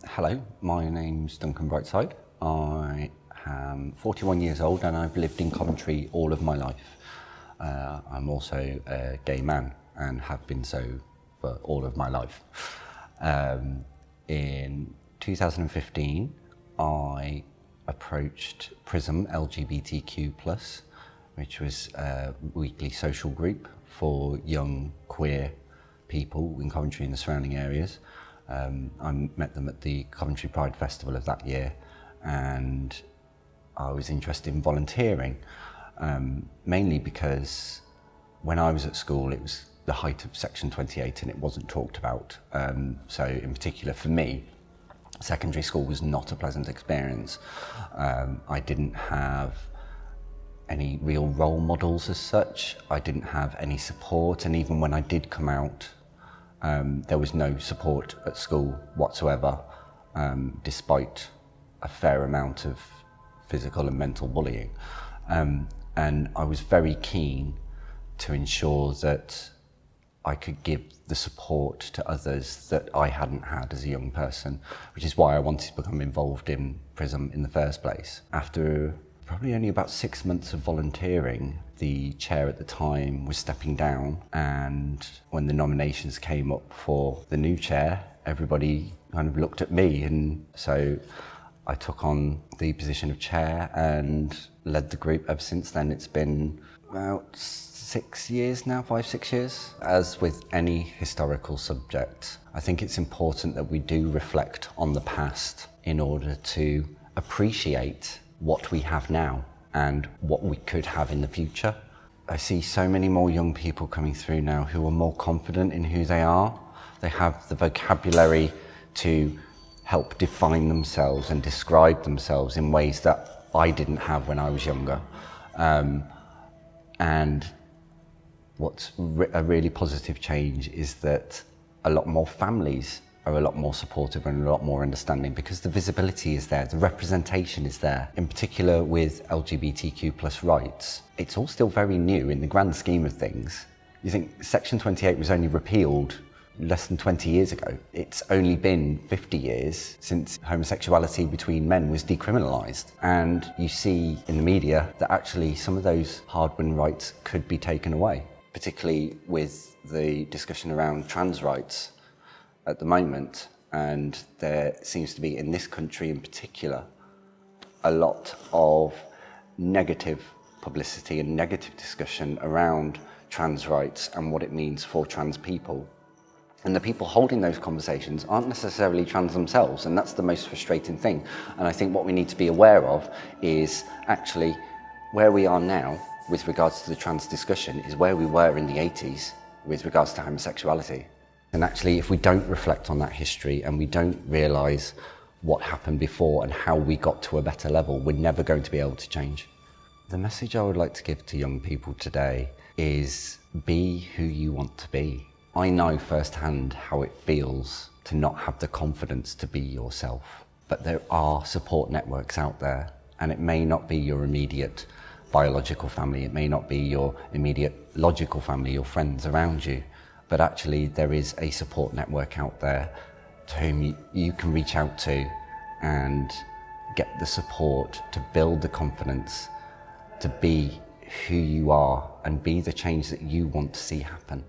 Hello, my name's Duncan Brightside. I am 41 years old and I've lived in Coventry all of my life. I'm also a gay man and have been so for all of my life. In 2015, I approached PRISM LGBTQ+, which was a weekly social group for young queer people in Coventry and the surrounding areas. I met them at the Coventry Pride Festival of that year, and I was interested in volunteering, mainly because when I was at school it was the height of Section 28 and it wasn't talked about. So in particular for me, secondary school was not a pleasant experience. I didn't have any real role models as such. I didn't have any support, and even when I did come out, there was no support at school whatsoever, despite a fair amount of physical and mental bullying. And I was very keen to ensure that I could give the support to others that I hadn't had as a young person, which is why I wanted to become involved in PRISM in the first place. After probably only about 6 months of volunteering, the chair at the time was stepping down, and when the nominations came up for the new chair, everybody kind of looked at me, and so I took on the position of chair and led the group ever since then. It's been about 6 years now, 5-6 years. As with any historical subject, I think it's important that we do reflect on the past in order to appreciate what we have now and what we could have in the future. I see so many more young people coming through now who are more confident in who they are. They have the vocabulary to help define themselves and describe themselves in ways that I didn't have when I was younger. And what's a really positive change is that a lot more families are a lot more supportive and a lot more understanding, because the visibility is there, the representation is there. In particular with LGBTQ+ rights, it's all still very new in the grand scheme of things. You think Section 28 was only repealed less than 20 years ago. It's only been 50 years since homosexuality between men was decriminalised. And you see in the media that actually some of those hard-won rights could be taken away, particularly with the discussion around trans rights at the moment. And there seems to be, in this country in particular, a lot of negative publicity and negative discussion around trans rights and what it means for trans people. And the people holding those conversations aren't necessarily trans themselves, and that's the most frustrating thing. And I think what we need to be aware of is actually where we are now with regards to the trans discussion is where we were in the 80s with regards to homosexuality. And actually, if we don't reflect on that history and we don't realise what happened before and how we got to a better level, we're never going to be able to change. The message I would like to give to young people today is be who you want to be. I know firsthand how it feels to not have the confidence to be yourself, but there are support networks out there, and it may not be your immediate biological family, it may not be your immediate logical family, your friends around you, but actually there is a support network out there to whom you can reach out to and get the support to build the confidence to be who you are and be the change that you want to see happen.